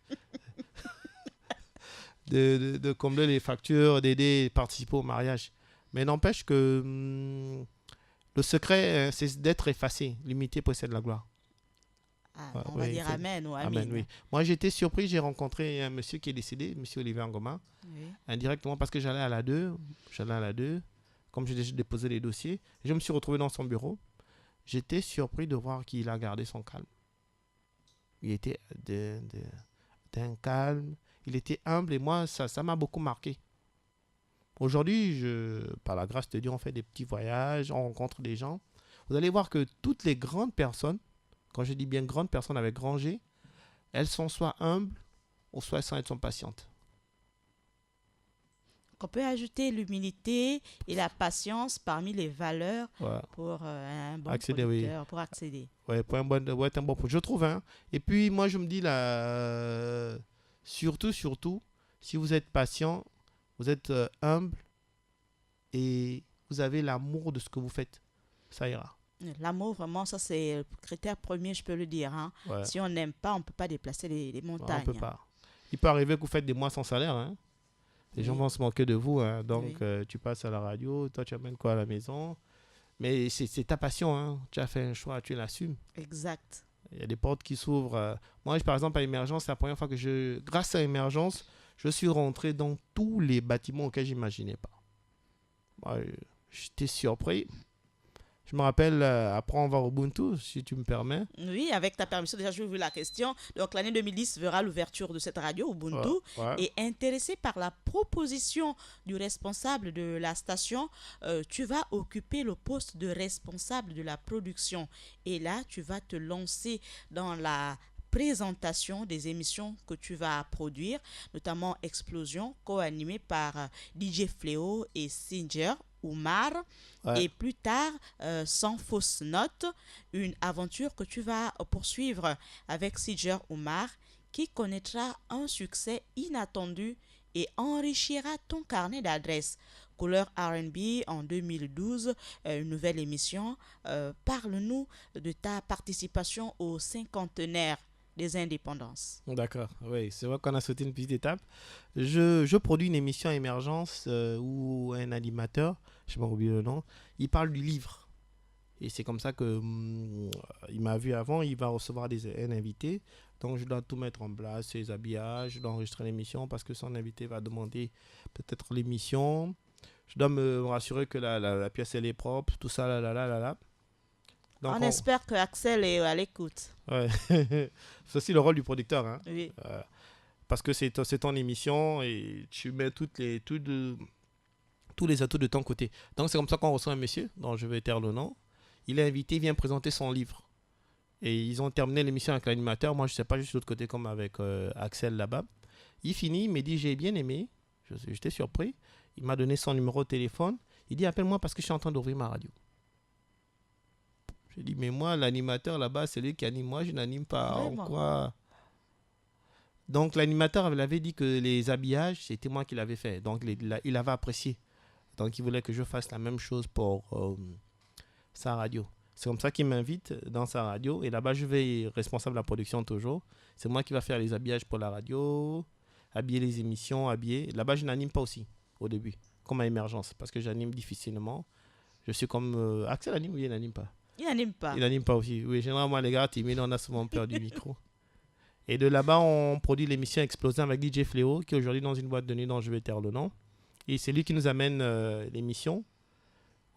combler les factures, d'aider, participer au mariage. Mais n'empêche que le secret, c'est d'être effacé. L'imité possède la gloire. On va dire amen ou amen. Amen, oui. Moi, j'étais surpris. J'ai rencontré un monsieur qui est décédé, monsieur Olivier Ngoma, indirectement parce que j'allais à la 2. Comme j'ai déjà déposé les dossiers. Je me suis retrouvé dans son bureau. J'étais surpris de voir qu'il a gardé son calme. Il était d'un calme, il était humble et moi, ça m'a beaucoup marqué. Aujourd'hui, par la grâce de Dieu, on fait des petits voyages, on rencontre des gens. Vous allez voir que toutes les grandes personnes, quand je dis bien grandes personnes avec grand G, elles sont soit humbles ou soit elles sont patientes. On peut ajouter l'humilité et la patience parmi les valeurs pour un bon producteur, pour accéder. Oui, pour un bon producteur, je trouve. Et puis, moi, je me dis, là, surtout, si vous êtes patient, vous êtes humble et vous avez l'amour de ce que vous faites, ça ira. L'amour, vraiment, ça, c'est le critère premier, je peux le dire. Si on n'aime pas, on ne peut pas déplacer les montagnes. On peut pas. Il peut arriver que vous faites des mois sans salaire, Les gens vont se moquer de vous. Donc, tu passes à la radio, toi, tu amènes quoi à la maison? Mais c'est ta passion. Tu as fait un choix, tu l'assumes. Exact. Il y a des portes qui s'ouvrent. Moi, par exemple, à Émergence, c'est la première fois que grâce à Émergence, je suis rentré dans tous les bâtiments auxquels je n'imaginais pas. Moi, j'étais surpris. Je me rappelle, après on va au Ubuntu, si tu me permets. Oui, avec ta permission, déjà je vais ouvrir la question. Donc l'année 2010 verra l'ouverture de cette radio Ubuntu. Et intéressé par la proposition du responsable de la station, tu vas occuper le poste de responsable de la production. Et là, tu vas te lancer dans la présentation des émissions que tu vas produire, notamment Explosion, co-animée par DJ Fléau et Singer Oumar, et plus tard Sans fausse note, une aventure que tu vas poursuivre avec Singer Oumar qui connaîtra un succès inattendu et enrichira ton carnet d'adresses. Couleur R&B en 2012, une nouvelle émission. Parle-nous de ta participation au cinquantenaire des indépendances. D'accord, oui, c'est vrai qu'on a sauté une petite étape. Je produis une émission Émergence où un animateur, je m'en oublie le nom, il parle du livre. Et c'est comme ça que il m'a vu avant, il va recevoir un invité. Donc je dois tout mettre en place, ses habillages, je dois enregistrer l'émission parce que son invité va demander peut-être l'émission. Je dois me rassurer que la pièce elle est propre, tout ça, là. Donc, On espère que Axel est à l'écoute. Ouais. C'est aussi le rôle du producteur, hein. Oui. Parce que c'est ton émission et tu mets tous les atouts de ton côté. Donc c'est comme ça qu'on reçoit un monsieur dont je vais taire le nom. Il est invité, il vient présenter son livre. Et ils ont terminé l'émission avec l'animateur. Moi, je ne sais pas, juste de l'autre côté comme avec Axel là-bas. Il finit, il me dit, j'ai bien aimé. J'étais surpris. Il m'a donné son numéro de téléphone. Il dit, appelle-moi parce que je suis en train d'ouvrir ma radio. Je dis, mais moi, l'animateur là-bas, c'est lui qui anime. Moi, je n'anime pas. En quoi? Donc, l'animateur avait dit que les habillages, c'était moi qui l'avais fait. Donc, il avait apprécié. Donc, il voulait que je fasse la même chose pour sa radio. C'est comme ça qu'il m'invite dans sa radio. Et là-bas, je vais être responsable de la production toujours. C'est moi qui va faire les habillages pour la radio, habiller les émissions, habiller. Là-bas, je n'anime pas aussi au début, comme à Émergence, parce que j'anime difficilement. Je suis comme... Axel anime ou il n'anime pas? Il n'anime pas. Il n'anime pas aussi. Oui, généralement, les gars timides, on a souvent peur du micro. Et de là-bas, on produit l'émission Explosion avec DJ Fléau, qui est aujourd'hui dans une boîte de nuit dont je vais taire le nom. Et c'est lui qui nous amène l'émission.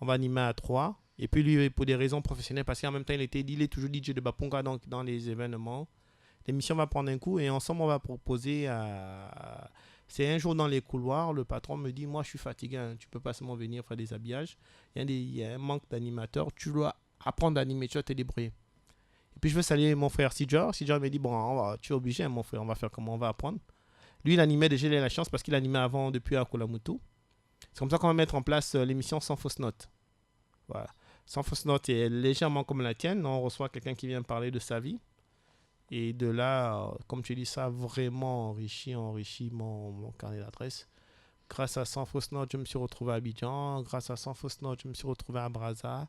On va animer à 3. Et puis lui, pour des raisons professionnelles, parce qu'en même temps, il est toujours DJ de Bapunga dans les événements. L'émission va prendre un coup et ensemble, on va proposer à... C'est un jour dans les couloirs, le patron me dit, moi, je suis fatigué, hein, tu peux pas seulement venir faire des habillages. Il y a un manque d'animateurs, tu dois apprendre à animer, tu dois te débrouiller. Et puis, je veux saluer mon frère Sidjar. Sidjar me dit, bon, tu es obligé, hein, mon frère, on va faire comment on va apprendre. Lui, il animait déjà, il a la chance parce qu'il animait avant depuis à Kulamutu. C'est comme ça qu'on va mettre en place l'émission Sans Fausse Note. Voilà. Sans Fausse Note est légèrement comme la tienne. On reçoit quelqu'un qui vient parler de sa vie. Et de là, comme tu dis, ça a vraiment enrichi mon carnet d'adresses. Grâce à Sans Fausse Note, je me suis retrouvé à Abidjan. Grâce à Sans Fausse Note, je me suis retrouvé à Brazza.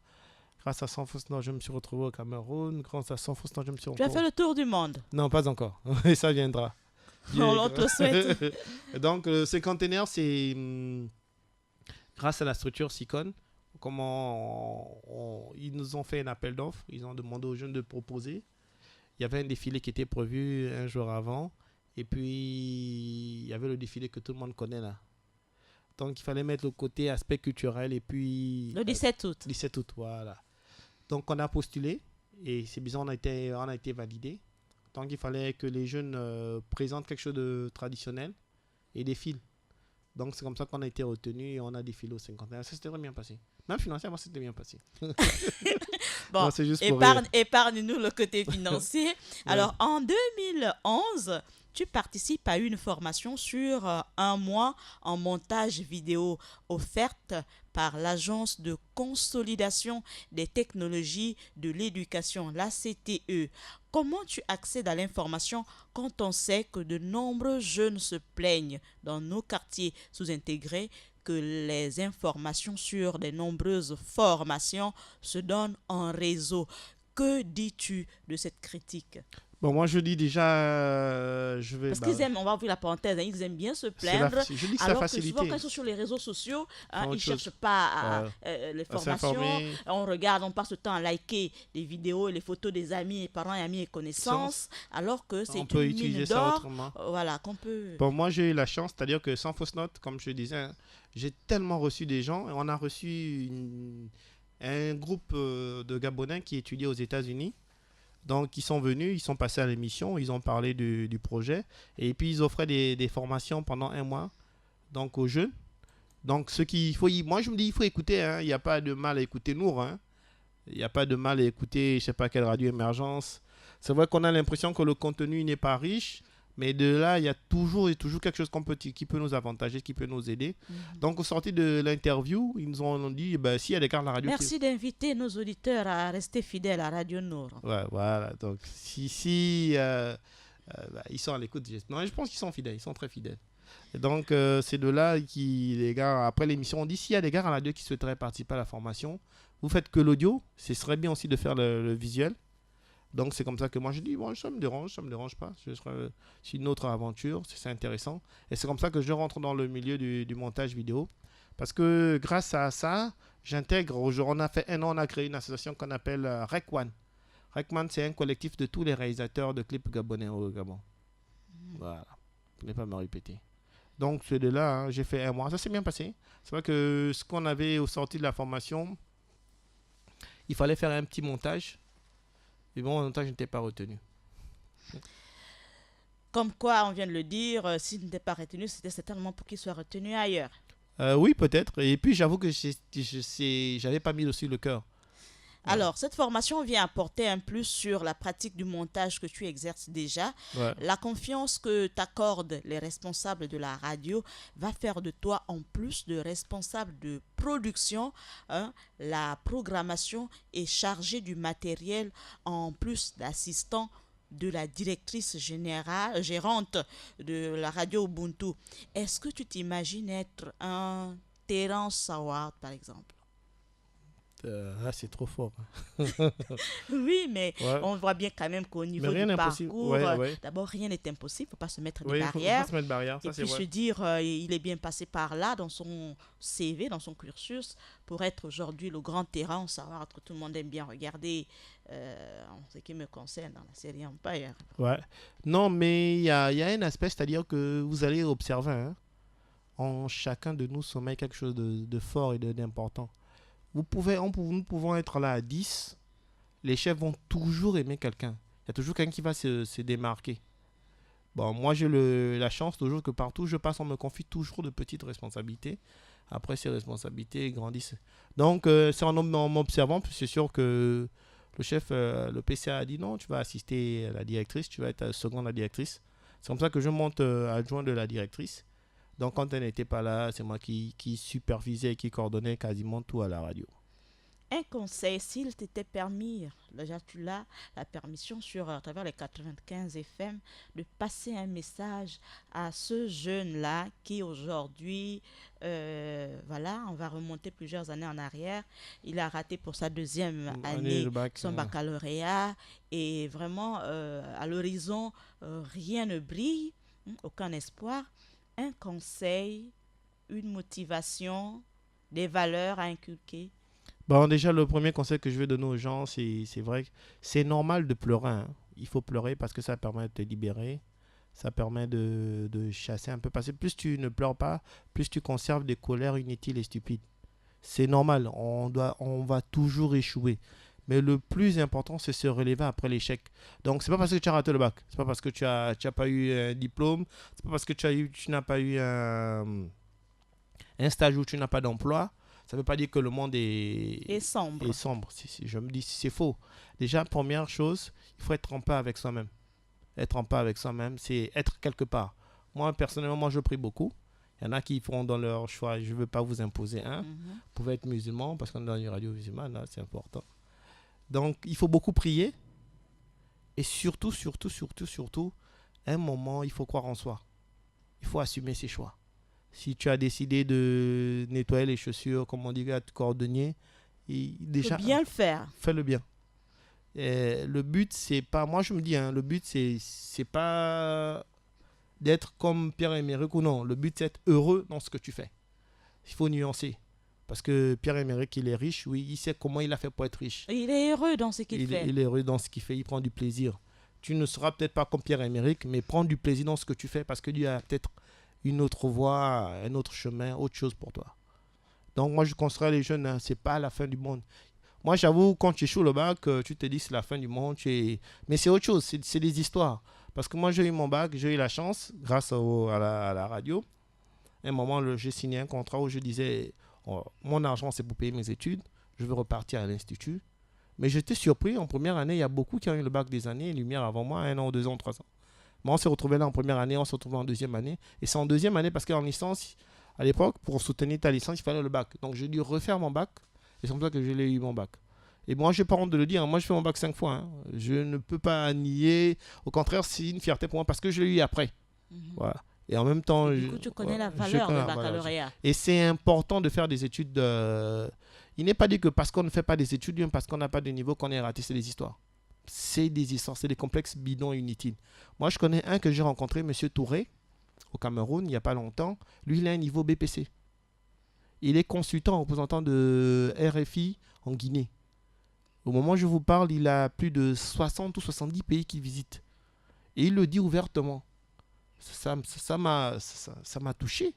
Grâce à Sans Fausse Note, je me suis retrouvé au Cameroun. Grâce à Sans Fausse Note, je me suis Tu as fait le tour du monde? Non, pas encore. Et ça viendra. On te le souhaite. Donc, le cinquantenaire, c'est grâce à la structure SICON. Ils nous ont fait un appel d'offres. Ils ont demandé aux jeunes de proposer. Il y avait un défilé qui était prévu un jour avant. Et puis, il y avait le défilé que tout le monde connaît là. Donc, il fallait mettre le côté aspect culturel. Et puis... Le 17 août. 17 août, voilà. Donc, on a postulé. Et c'est bizarre, on a été validé. Donc, il fallait que les jeunes présentent quelque chose de traditionnel et défilent. Donc, c'est comme ça qu'on a été retenus et on a défilé au 51. Ça s'était très bien passé. Même financièrement, c'était bien passé. Bon, non, c'est juste épargne-nous le côté financier. Ouais. Alors, en 2011, tu participes à une formation sur un mois en montage vidéo offerte par l'Agence de consolidation des technologies de l'éducation, la CTE. Comment tu accèdes à l'information quand on sait que de nombreux jeunes se plaignent dans nos quartiers sous-intégrés que les informations sur de nombreuses formations se donnent en réseau? Que dis-tu de cette critique? Bon, moi je dis déjà, je vais... Parce qu'ils aiment, on va ouvrir la parenthèse, hein, ils aiment bien se plaindre, je dis que alors la que souvent quand ils sont sur les réseaux sociaux, hein, ils ne cherchent pas les formations, on regarde, on passe le temps à liker les vidéos et les photos des amis, parents et amis et connaissances, alors que c'est une mine d'or, voilà, qu'on peut... Bon, moi j'ai eu la chance, c'est-à-dire que Sans Fausse Note, comme je disais, hein, j'ai tellement reçu des gens, on a reçu un groupe de Gabonais qui étudiait aux États-Unis. Donc, ils sont venus, ils sont passés à l'émission, ils ont parlé du projet. Et puis, ils offraient des formations pendant un mois donc, aux jeunes. Donc, moi, je me dis, il faut écouter. Hein. Il n'y a pas de mal à écouter Nour. Hein. Il n'y a pas de mal à écouter, je ne sais pas quelle radio Émergence. C'est vrai qu'on a l'impression que le contenu n'est pas riche. Mais de là, il y a toujours quelque chose qui peut nous avantager, qui peut nous aider. Donc, au sorti de l'interview, ils nous ont dit, s'il y a des gars de la radio... Merci d'inviter nos auditeurs à rester fidèles à Radio Nour. Ouais, voilà. Donc, si Ils sont à l'écoute. Non, je pense qu'ils sont fidèles, ils sont très fidèles. Et donc, c'est de là qui, les gars, après l'émission, on dit s'il y a des gars à la radio qui souhaiteraient participer à la formation, vous faites que l'audio, ce serait bien aussi de faire le visuel. Donc, c'est comme ça que moi, je dis, bon, ça me dérange pas. C'est une autre aventure, c'est intéressant. Et c'est comme ça que je rentre dans le milieu du montage vidéo. Parce que grâce à ça, j'intègre, on a fait 1 an, on a créé une association qu'on appelle REC1. REC1, c'est un collectif de tous les réalisateurs de clips gabonais au Gabon. Voilà, pour ne pas me répéter. Donc, c'est de là, j'ai fait 1 mois. Ça s'est bien passé. C'est vrai que ce qu'on avait au sorti de la formation, il fallait faire un petit montage. Et bon, en montage, je n'étais pas retenu. Comme quoi, on vient de le dire, s'il n'était pas retenu, c'était certainement pour qu'il soit retenu ailleurs. Oui, peut-être. Et puis, j'avoue que j'avais pas mis aussi le cœur. Ouais. Alors, cette formation vient apporter un plus sur la pratique du montage que tu exerces déjà. Ouais. La confiance que t'accordent les responsables de la radio va faire de toi, en plus de responsable de production, la programmation est chargée du matériel, en plus d'assistant de la directrice générale, gérante de la radio Ubuntu. Est-ce que tu t'imagines être un Terence Saward, par exemple? Là, c'est trop fort. Oui, mais Ouais. on voit bien quand même qu'au niveau rien du n'est impossible. parcours, Ouais. d'abord, rien n'est impossible, il ne faut pas se mettre des Oui, il faut barrières. pas se mettre de barrière, Et ça c'est puis se vrai. dire, il est bien passé par là, dans son CV, dans son cursus, pour être aujourd'hui le grand terrain, savoir que tout le monde aime bien regarder en ce qui me concerne dans la série Empire. Ouais. Non, mais il y a un aspect, c'est-à-dire que vous allez observer, hein, en chacun de nous sommeille quelque chose de fort et d'important. Nous pouvons être là à 10, les chefs vont toujours aimer quelqu'un. Il y a toujours quelqu'un qui va se démarquer. Bon, moi j'ai la chance toujours que partout où je passe, on me confie toujours de petites responsabilités. Après, ces responsabilités grandissent. Donc, c'est en m'observant, puis c'est sûr que le chef, le PCA a dit non, tu vas assister à la directrice, tu vas être seconde à la directrice. C'est comme ça que je monte adjoint de la directrice. Donc, quand elle n'était pas là, c'est moi qui supervisais et qui coordonnais quasiment tout à la radio. Un conseil, s'il t'était permis, déjà tu l'as, la permission à travers les 95 FM, de passer un message à ce jeune-là qui aujourd'hui, voilà, on va remonter plusieurs années en arrière, il a raté pour sa deuxième année son baccalauréat et vraiment à l'horizon, rien ne brille, aucun espoir. Un conseil, une motivation, des valeurs à inculquer. Bon, déjà, le premier conseil que je vais donner aux gens, c'est vrai que c'est normal de pleurer. Hein. Il faut pleurer parce que ça permet de te libérer. Ça permet de chasser un peu. Parce que plus tu ne pleures pas, plus tu conserves des colères inutiles et stupides. C'est normal. On va toujours échouer. Mais le plus important, c'est se relever après l'échec. Donc, c'est pas parce que tu as raté le bac. C'est pas parce que tu as pas eu un diplôme. C'est pas parce que tu n'as pas eu un stage où tu n'as pas d'emploi. Ça ne veut pas dire que le monde est sombre. Je me dis, c'est faux. Déjà, première chose, il faut être en paix avec soi-même. Être en paix avec soi-même, c'est être quelque part. Moi, personnellement, je prie beaucoup. Il y en a qui feront dans leur choix. Je ne veux pas vous imposer un. Vous pouvez être musulman parce qu'on est dans une radio musulmane, là, c'est important. Donc, il faut beaucoup prier. Et surtout, à un moment, il faut croire en soi. Il faut assumer ses choix. Si tu as décidé de nettoyer les chaussures, comme on dit, à cordonnier, déjà, faut bien le faire. Fais-le bien. Et le but, c'est pas... Moi, je me dis, hein, le but, c'est pas d'être comme Pierre-Emerick ou non. Le but, c'est d'être heureux dans ce que tu fais. Il faut nuancer. Parce que Pierre-Emerick, il est riche, oui, il sait comment il a fait pour être riche. Il est heureux dans ce qu'il fait. Il est heureux dans ce qu'il fait, il prend du plaisir. Tu ne seras peut-être pas comme Pierre-Emerick, mais prends du plaisir dans ce que tu fais parce que lui a peut-être une autre voie, un autre chemin, autre chose pour toi. Donc moi je conseillerais les jeunes, hein, c'est pas la fin du monde. Moi j'avoue, quand tu échoues le bac, tu te dis c'est la fin du monde, mais c'est autre chose, c'est des histoires. Parce que moi j'ai eu mon bac, j'ai eu la chance, grâce à la radio. À un moment, j'ai signé un contrat où je disais, mon argent c'est pour payer mes études, je veux repartir à l'institut. Mais j'étais surpris, en première année, il y a beaucoup qui ont eu le bac des années, Lumière avant moi, 1 an, 2 ans, 3 ans. Mais on s'est retrouvé là en première année, on s'est retrouvé en deuxième année. Et c'est en deuxième année parce qu'en licence, à l'époque, pour soutenir ta licence, il fallait le bac. Donc j'ai dû refaire mon bac. Et c'est comme ça que j'ai eu mon bac. Et moi, je n'ai pas honte de le dire. Moi, je fais mon bac 5 fois. Hein. Je ne peux pas nier. Au contraire, c'est une fierté pour moi parce que je l'ai eu après. Voilà. Et en même temps, Et du coup, tu connais la je valeur connais du la valeur. baccalauréat. Et c'est important de faire des études. Il n'est pas dit que parce qu'on ne fait pas des études, bien parce qu'on n'a pas de niveau, qu'on est raté. C'est des histoires. C'est des histoires, c'est des complexes bidons inutiles. Moi, je connais un que j'ai rencontré, M. Touré, au Cameroun, il n'y a pas longtemps. Lui, il a un niveau BPC. Il est consultant représentant de RFI en Guinée. Au moment où je vous parle, il a plus de 60 ou 70 pays qu'il visite. Et il le dit ouvertement. Ça m'a touché.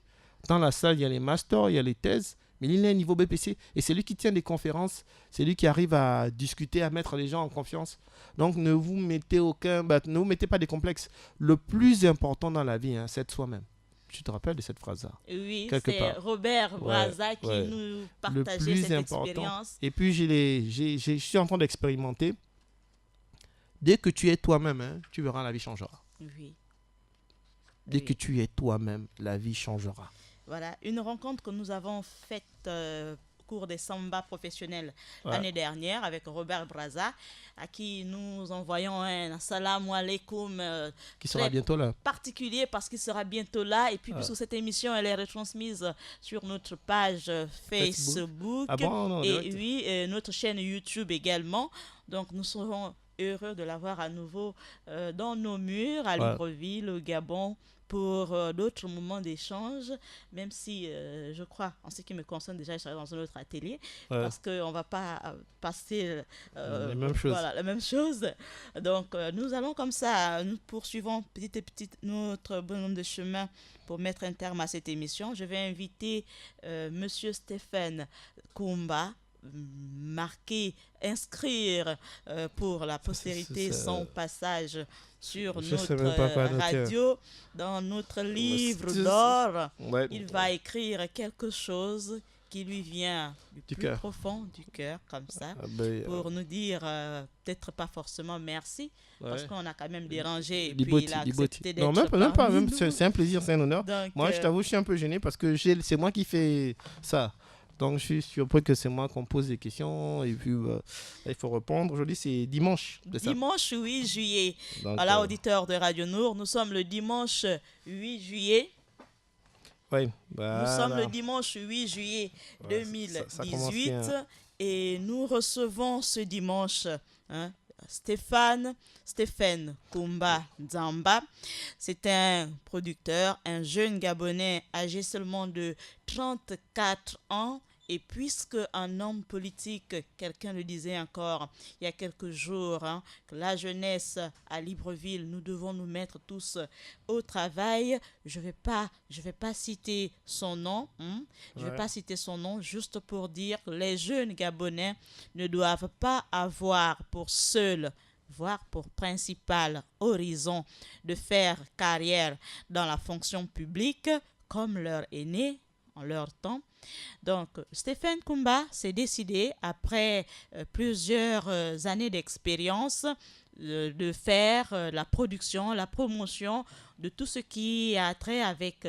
Dans la salle, il y a les masters, il y a les thèses, mais il a un niveau BPC. Et c'est lui qui tient des conférences, c'est lui qui arrive à discuter, à mettre les gens en confiance. Donc ne vous mettez ne vous mettez pas des complexes. Le plus important dans la vie, hein, c'est de soi-même. Tu te rappelles de cette phrase-là? Oui, quelque c'est part. Robert Braza qui ouais. nous Le partageait plus cette important. expérience. Et puis, je suis en train d'expérimenter. Dès que tu es toi-même, hein, tu verras, la vie changera. Oui. Dès que tu es toi-même, la vie changera. Voilà, une rencontre que nous avons faite au cours des Samba professionnels l'année dernière avec Robert Braza, à qui nous envoyons un assalamu alaikum qui sera bientôt là. Particulier parce qu'il sera bientôt là. Et puis, puisque cette émission elle est retransmise sur notre page Facebook ah bon, non, et oui, notre chaîne YouTube également. Donc, nous serons heureux de l'avoir à nouveau dans nos murs à Libreville, au Gabon, pour d'autres moments d'échange, même si je crois, en ce qui me concerne déjà, je serai dans un autre atelier, parce qu'on ne va pas passer la même chose. Voilà, la même chose. Donc, nous allons comme ça, nous poursuivons petit à petit notre bonhomme de chemin pour mettre un terme à cette émission. Je vais inviter Monsieur Stéphane Kumba, inscrire pour la postérité son passage sur notre radio, dans notre livre d'or. Il va écrire quelque chose qui lui vient du plus profond du cœur, comme ça, pour nous dire peut-être pas forcément merci, parce qu'on a quand même dérangé et puis il a accepté d'être même pas, c'est un plaisir, c'est un honneur. Donc, moi, je t'avoue, je suis un peu gêné parce que c'est moi qui fais ça. Donc, je suis surpris que c'est moi qu'on pose des questions et puis il faut répondre. Aujourd'hui, c'est dimanche. Dimanche 8 juillet. Donc, voilà, auditeur de Radio Nour, nous sommes le dimanche 8 juillet. Oui, nous sommes le dimanche 8 juillet 2018 et nous recevons ce dimanche Stéphane Kumba Nzamba. C'est un producteur, un jeune Gabonais âgé seulement de 34 ans. Et puisque un homme politique, quelqu'un le disait encore il y a quelques jours, que la jeunesse à Libreville, nous devons nous mettre tous au travail, je vais pas citer son nom, je vais pas citer son nom, juste pour dire que les jeunes Gabonais ne doivent pas avoir pour seul, voire pour principal horizon de faire carrière dans la fonction publique comme leur aîné en leur temps. Donc, Stéphane Kumba s'est décidé, après plusieurs années d'expérience, de faire la production, la promotion de tout ce qui a trait avec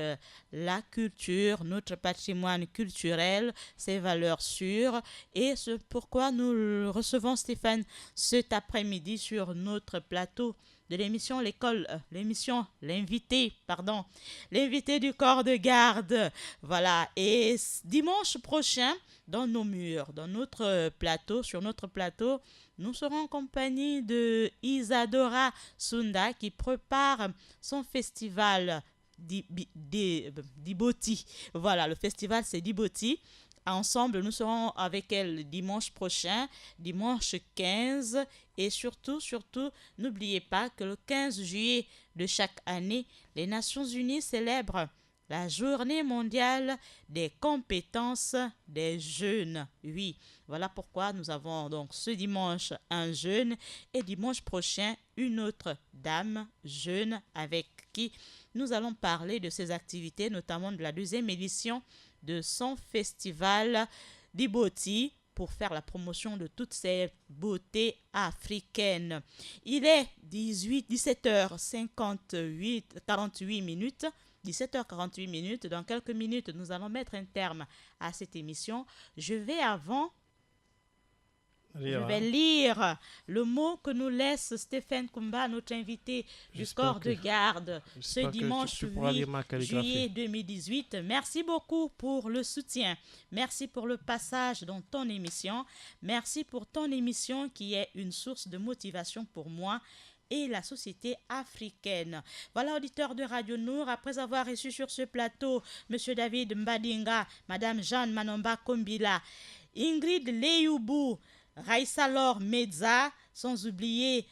la culture, notre patrimoine culturel, ses valeurs sûres. Et c'est pourquoi nous recevons Stéphane cet après-midi sur notre plateau de l'émission l'invité du corps de garde. Voilà, et dimanche prochain, dans nos murs, sur notre plateau, nous serons en compagnie de Isadora Sunda qui prépare son festival Diboti. Voilà, le festival c'est Diboti. Ensemble, nous serons avec elle dimanche prochain, dimanche 15. Et surtout, n'oubliez pas que le 15 juillet de chaque année, les Nations Unies célèbrent la journée mondiale des compétences des jeunes. Oui, voilà pourquoi nous avons donc ce dimanche un jeune et dimanche prochain une autre dame jeune avec qui nous allons parler de ses activités, notamment de la 2e édition de son festival Diboti, pour faire la promotion de toutes ces beautés africaines. Il est 17h48 minutes. 17h48 minutes. Dans quelques minutes, nous allons mettre un terme à cette émission. Je vais avant Je vais lire le mot que nous laisse Stéphane Kumba, notre invité du corps de garde, ce dimanche 8 juillet 2018. Merci beaucoup pour le soutien. Merci pour le passage dans ton émission. Merci pour ton émission qui est une source de motivation pour moi et la société africaine. Voilà, auditeurs de Radio Nour, après avoir reçu sur ce plateau M. David Mbadinga, Mme Jeanne Manomba Kombila, Ingrid Leyoubou, Raissa Laure Medza, sans oublier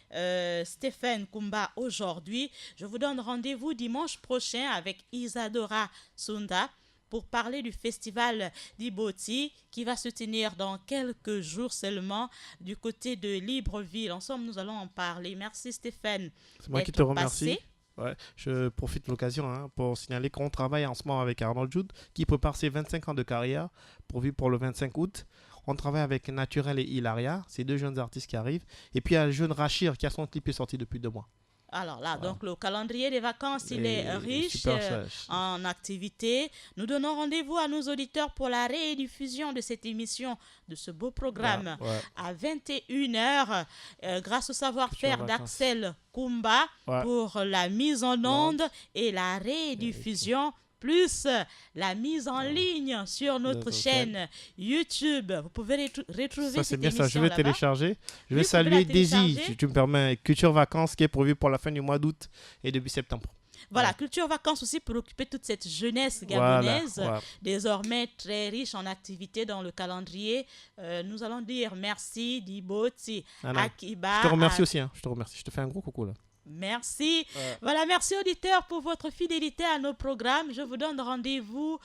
Stéphane Kumba aujourd'hui. Je vous donne rendez-vous dimanche prochain avec Isadora Sunda pour parler du festival d'Iboti qui va se tenir dans quelques jours seulement du côté de Libreville. Ensemble, nous allons en parler. Merci Stéphane. C'est moi qui te remercie. Ouais, je profite de l'occasion pour signaler qu'on travaille en ce moment avec Arnold Jude qui prépare ses 25 ans de carrière prévu pour le 25 août. On travaille avec Naturel et Hilaria, ces deux jeunes artistes qui arrivent. Et puis il y a le jeune Rachir qui a son clip sorti depuis 2 mois. Alors là, donc le calendrier des vacances, il est riche en activités. Nous donnons rendez-vous à nos auditeurs pour la rediffusion de cette émission, de ce beau programme à 21h, grâce au savoir-faire d'Axel Kumba pour la mise en onde et la rediffusion. Plus la mise en ligne sur notre chaîne YouTube. Vous pouvez retrouver cette émission. Ça, je vais télécharger. Je vais saluer Daisy, si tu me permets, Culture Vacances qui est prévue pour la fin du mois d'août et début septembre. Voilà, Culture Vacances aussi pour occuper toute cette jeunesse gabonaise, désormais très riche en activités dans le calendrier. Nous allons dire merci, Diboti, Akiba. Je te remercie aussi, je te remercie. Je te fais un gros coucou là. Merci. Voilà, merci auditeurs pour votre fidélité à nos programmes. Je vous donne rendez-vous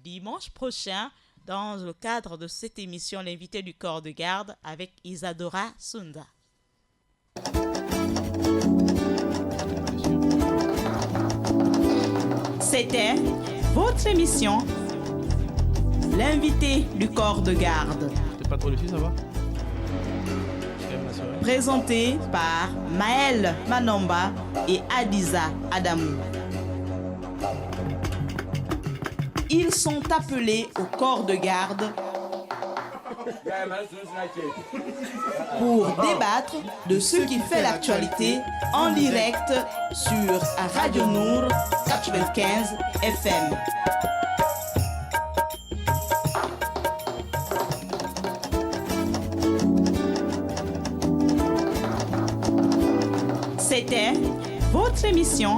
dimanche prochain dans le cadre de cette émission, l'invité du corps de garde avec Isadora Sunda. C'était votre émission, l'invité du corps de garde. T'es pas trop déçu, ça va? Présenté par Maël Manomba et Adiza Adamou. Ils sont appelés au corps de garde pour débattre de ce qui fait l'actualité en direct sur Radio Nour 95 FM. C'était votre émission,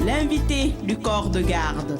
l'invité du corps de garde.